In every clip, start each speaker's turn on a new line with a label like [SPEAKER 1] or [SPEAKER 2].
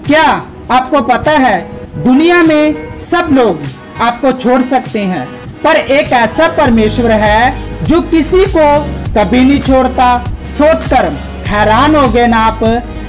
[SPEAKER 1] क्या आपको पता है दुनिया में सब लोग आपको छोड़ सकते हैं, पर एक ऐसा परमेश्वर है जो किसी को कभी नहीं छोड़ता। सोचकर हैरान हो गए ना आप,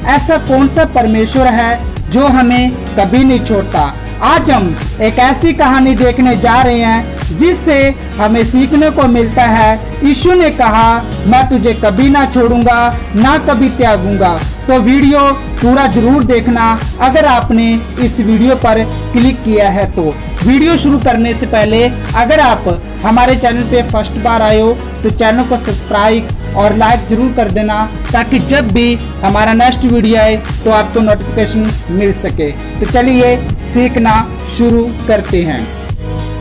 [SPEAKER 1] ऐसा कौन सा परमेश्वर है जो हमें कभी नहीं छोड़ता। आज हम एक ऐसी कहानी देखने जा रहे हैं जिससे हमें सीखने को मिलता है। यीशु ने कहा, मैं तुझे कभी ना छोड़ूंगा ना कभी त्यागूंगा। तो वीडियो पूरा जरूर देखना अगर आपने इस वीडियो पर क्लिक किया है तो। वीडियो शुरू करने से पहले अगर आप हमारे चैनल पे फर्स्ट बार आए हो तो चैनल को सब्सक्राइब और लाइक जरूर कर देना, ताकि जब भी हमारा नेक्स्ट वीडियो आए तो आपको नोटिफिकेशन मिल सके। तो चलिए सीखना शुरू करते हैं।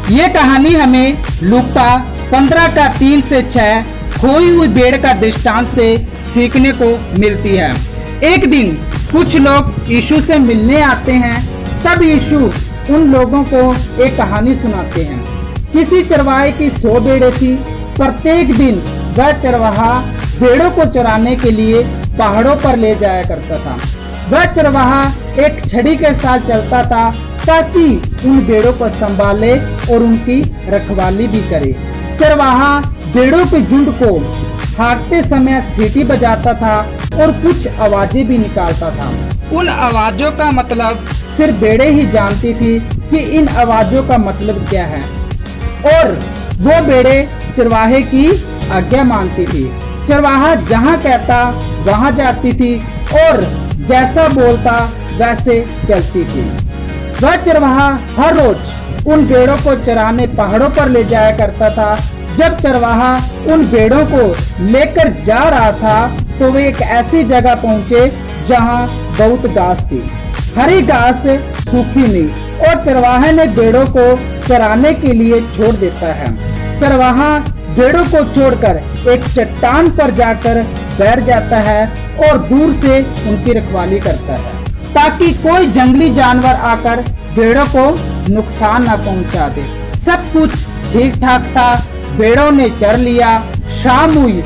[SPEAKER 1] ये कहानी हमें लूका 15 का 3 से 6 खोई हुई भेड़ का दृष्टांत से सीखने को मिलती है। एक दिन कुछ लोग यीशु से मिलने आते हैं, तब यीशु उन लोगों को एक कहानी सुनाते हैं। किसी चरवाहे की 100 भेड़ें थी। प्रत्येक दिन वह चरवाहा भेड़ों को चराने के लिए पहाड़ों पर ले जाया करता था। वह चरवाहा एक छड़ी के साथ चलता था ताकि उन भेड़ों को संभाले और उनकी रखवाली भी करे। चरवाहा भेड़ों के झुंड को हाँकते समय सीटी बजाता था और कुछ आवाजें भी निकालता था। उन आवाजों का मतलब सिर्फ भेड़ें ही जानती थी कि इन आवाजों का मतलब क्या है, और वो भेड़ें चरवाहे की आज्ञा मानती थी। चरवाहा जहाँ कहता वहाँ जाती थी और जैसा बोलता वैसे चलती थी। वह चरवाहा हर रोज उन भेड़ों को चराने पहाड़ों पर ले जाया करता था। जब चरवाहा उन भेड़ों को लेकर जा रहा था तो वे एक ऐसी जगह पहुँचे जहाँ बहुत घास थी। हरी घास सूखी नहीं, और चरवाहे ने भेड़ों को चराने के लिए छोड़ देता है। चरवाहा भेड़ों को छोड़कर एक चट्टान पर जाकर बैठ जाता है और दूर से उनकी रखवाली करता है ताकि कोई जंगली जानवर आकर भेड़ों को नुकसान न पहुंचा दे। सब कुछ ठीक ठाक था। भेड़ों ने चर लिया। शाम हुई,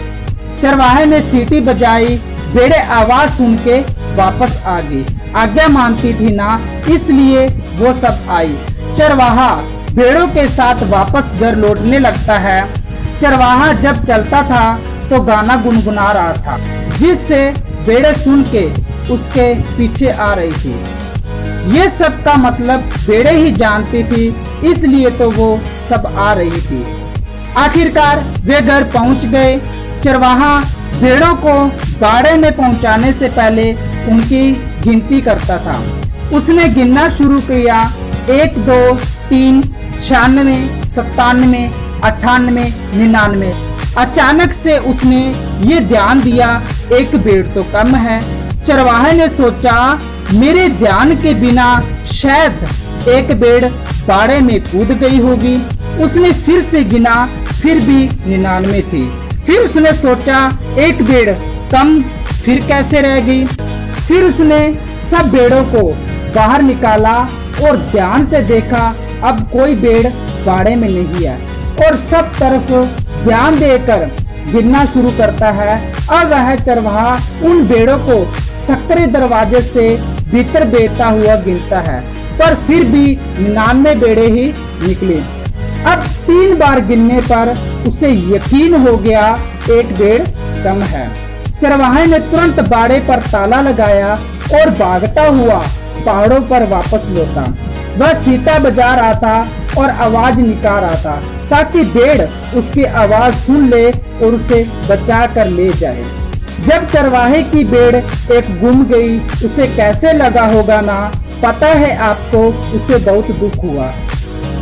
[SPEAKER 1] चरवाहे ने सीटी बजाई। भेड़ें आवाज सुन के वापस आ गई। आज्ञा मानती थी ना, इसलिए वो सब आई। चरवाहा भेड़ों के साथ वापस घर लौटने लगता है। चरवाहा जब चलता था तो गाना गुनगुना रहा था, जिससे भेड़ें सुन के उसके पीछे आ रही थी। ये सब का मतलब भेड़ें ही जानती थी, इसलिए तो वो सब आ रही थी। आखिरकार वे घर पहुंच गए। चरवाहा भेड़ों को बाड़े में पहुंचाने से पहले उनकी गिनती करता था। उसने गिनना शुरू किया, 1 2 3 96 97 98 99। अचानक से उसने ये ध्यान दिया, एक भेड़ तो कम है। चरवाहे ने सोचा, मेरे ध्यान के बिना शायद एक भेड़ बाड़े में कूद गई होगी। उसने फिर से गिना, फिर भी 99 थी। फिर उसने सोचा, एक भेड़ कम फिर कैसे रह गई। फिर उसने सब भेड़ों को बाहर निकाला और ध्यान से देखा, अब कोई भेड़ बाड़े में नहीं है, और सब तरफ ध्यान देकर गिनना शुरू करता है। अब वह चरवाहा उन भेड़ों को सकरे दरवाजे से भीतर बेचता हुआ गिनता है, पर फिर भी 99 भेड़ें ही निकली। अब 3 बार गिनने पर उसे यकीन हो गया एक भेड़ कम है। चरवाहे ने तुरंत बाड़े पर ताला लगाया और भागता हुआ पहाड़ों पर वापस लौटा। वह सीटा बजा रहा था और आवाज निकाल रहा था ताकि भेड़ उसकी आवाज सुन ले और उसे बचा कर ले जाए। जब चरवाहे की भेड़ एक गुम गई, उसे कैसे लगा होगा ना, पता है आपको, उसे बहुत दुख हुआ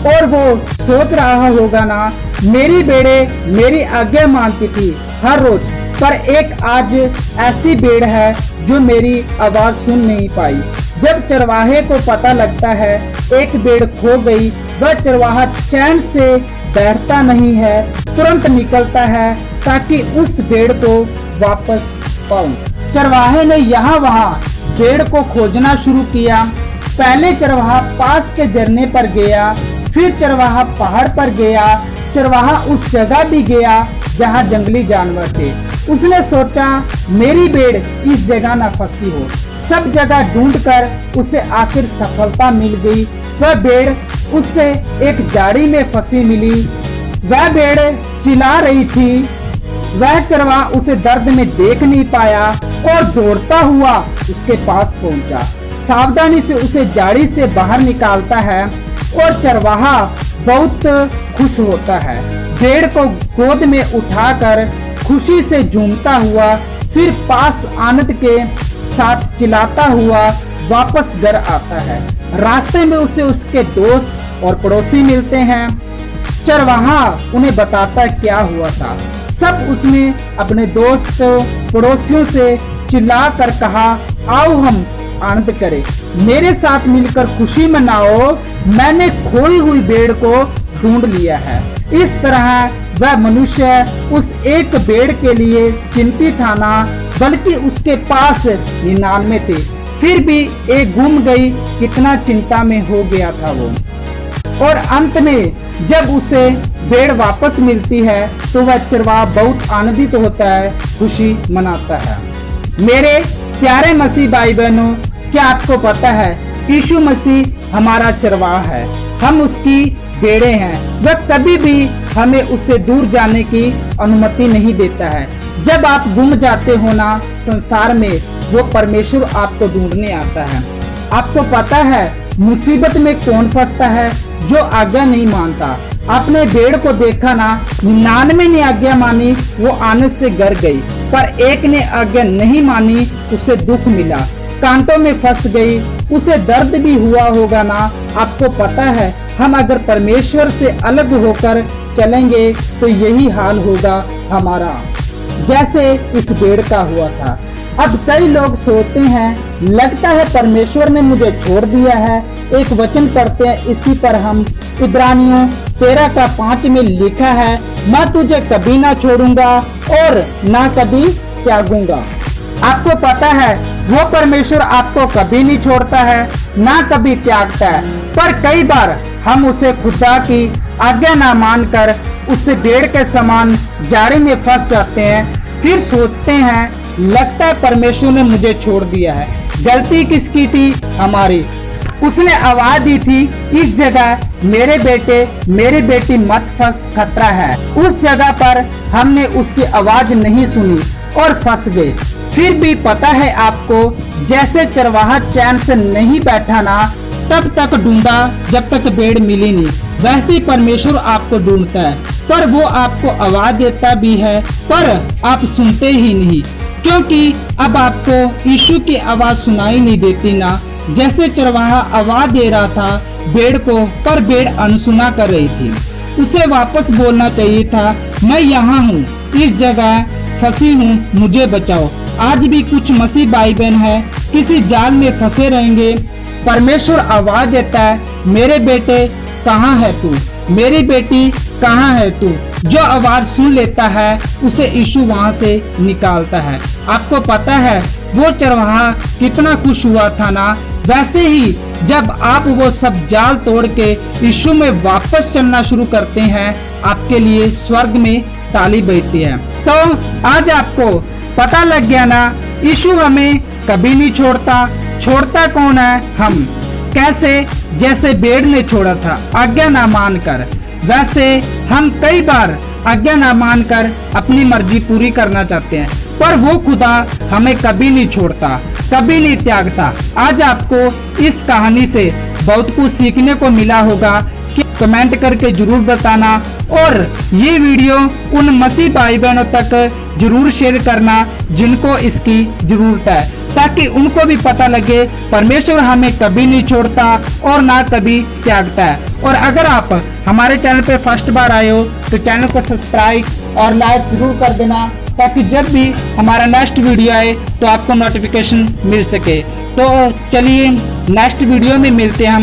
[SPEAKER 1] और वो सोच रहा होगा ना, मेरी भेड़ें मेरी आज्ञा मानती थी हर रोज, पर एक आज ऐसी भेड़ है जो मेरी आवाज सुन नहीं पाई। जब चरवाहे को पता लगता है एक भेड़ खो गई, वह चरवाहा चैन से बैठता नहीं है, तुरंत निकलता है ताकि उस भेड़ को वापस पाऊं। चरवाहे ने यहाँ वहाँ भेड़ को खोजना शुरू किया। पहले चरवाहा पास के झरने पर गया, फिर चरवाहा पहाड़ पर गया। चरवाहा उस जगह भी गया जहाँ जंगली जानवर थे। उसने सोचा, मेरी भेड़ इस जगह न फंसी हो, सब जगह ढूंढकर उसे आखिर सफलता मिल गई। वह भेड़ उससे एक झाड़ी में फंसी मिली। वह भेड़ चिल्ला रही थी। वह चरवाहा उसे दर्द में देख नहीं पाया और दौड़ता हुआ उसके पास पहुंचा। सावधानी से उसे झाड़ी से बाहर निकालता है और चरवाहा बहुत खुश होता है। भेड़ को गोद में उठाकर खुशी से झूमता हुआ फिर पास आनंद के साथ चिल्लाता हुआ वापस घर आता है। रास्ते में उसे उसके दोस्त और पड़ोसी मिलते हैं। चरवाहा उन्हें बताता क्या हुआ था। सब उसने अपने दोस्त पड़ोसियों से चिल्ला कर कहा, आओ हम आनंद करें, मेरे साथ मिलकर खुशी मनाओ, मैंने खोई हुई भेड़ को ढूंढ लिया है। इस तरह वह मनुष्य उस एक भेड़ के लिए चिंतित था ना, बल्कि उसके पास 99 थे, फिर भी एक गुम गई, कितना चिंता में हो गया था वो। और अंत में जब उसे भेड़ वापस मिलती है तो वह चरवाहा बहुत आनंदित होता है, खुशी मनाता है। मेरे प्यारे मसीह भाई बहनों, क्या आपको पता है यीशु मसीह हमारा चरवाहा है, हम उसकी भेड़ें हैं। वह कभी भी हमें उससे दूर जाने की अनुमति नहीं देता है। जब आप गुम जाते हो ना संसार में, वो परमेश्वर आपको ढूंढने आता है। आपको पता है मुसीबत में कौन फंसता है? जो आज्ञा नहीं मानता। आपने भेड़ को देखा ना, 99 ने आज्ञा मानी, वो आनंद से घर गई, पर एक ने आज्ञा नहीं मानी, उसे दुख मिला, कांटों में फंस गई, उसे दर्द भी हुआ होगा ना। आपको पता है हम अगर परमेश्वर से अलग होकर चलेंगे तो यही हाल होगा हमारा, जैसे इस भेड़ का हुआ था। अब कई लोग सोचते हैं, लगता है परमेश्वर ने मुझे छोड़ दिया है। एक वचन पढ़ते हैं इसी पर हम, इब्रानियों 13:5 में लिखा है, मैं तुझे कभी ना छोड़ूंगा और ना कभी त्यागूंगा। आपको पता है वो परमेश्वर आपको कभी नहीं छोड़ता है, ना कभी त्यागता है। पर कई बार हम उसे खुदा की आज्ञा ना मानकर उससे भेड़ के समान जाड़े में फंस जाते हैं। फिर सोचते हैं, लगता है परमेश्वर ने मुझे छोड़ दिया है। गलती किसकी थी? हमारी। उसने आवाज दी थी, इस जगह मेरे बेटे मेरी बेटी मत फंस, खतरा है। उस जगह पर हमने उसकी आवाज नहीं सुनी और फंस गए। फिर भी पता है आपको, जैसे चरवाहा चैन से नहीं बैठा ना तब तक ढूंढा जब तक भेड़ मिली नहीं, वैसे ही परमेश्वर आपको ढूंढता है, पर वो आपको आवाज देता भी है, पर आप सुनते ही नहीं, क्योंकि अब आपको यीशु की आवाज सुनाई नहीं देती ना। जैसे चरवाहा आवाज दे रहा था भेड़ को, पर भेड़ अनसुना कर रही थी। उसे वापस बोलना चाहिए था, मैं यहाँ हूँ, इस जगह फंसी हूँ, मुझे बचाओ। आज भी कुछ मसीह भाई बहन है किसी जाल में फंसे रहेंगे। परमेश्वर आवाज देता है, मेरे बेटे कहाँ है तू, मेरी बेटी कहाँ है तू। जो आवाज सुन लेता है उसे यीशु वहाँ से निकालता है। आपको पता है वो चरवाहा कितना खुश हुआ था ना। वैसे ही जब आप वो सब जाल तोड़ के यीशु में वापस चलना शुरू करते हैं, आपके लिए स्वर्ग में ताली बजती है। तो आज आपको पता लग गया ना, यीशु हमें कभी नहीं छोड़ता। छोड़ता कौन है? हम। कैसे? जैसे भेड़ ने छोड़ा था आज्ञा ना मानकर, वैसे हम कई बार आज्ञा ना मानकर अपनी मर्जी पूरी करना चाहते हैं, पर वो खुदा हमें कभी नहीं छोड़ता, कभी नहीं त्यागता। आज आपको इस कहानी से बहुत कुछ सीखने को मिला होगा। कि कमेंट करके जरूर बताना और ये वीडियो उन मसीह भाई बहनों तक जरूर शेयर करना जिनको इसकी जरूरत है, ताकि उनको भी पता लगे परमेश्वर हमें कभी नहीं छोड़ता और ना कभी त्यागता है। और अगर आप हमारे चैनल पे फर्स्ट बार आए हो तो चैनल को सब्सक्राइब और लाइक जरूर कर देना, ताकि जब भी हमारा नेक्स्ट वीडियो आए तो आपको नोटिफिकेशन मिल सके। तो चलिए नेक्स्ट वीडियो में मिलते हैं हम।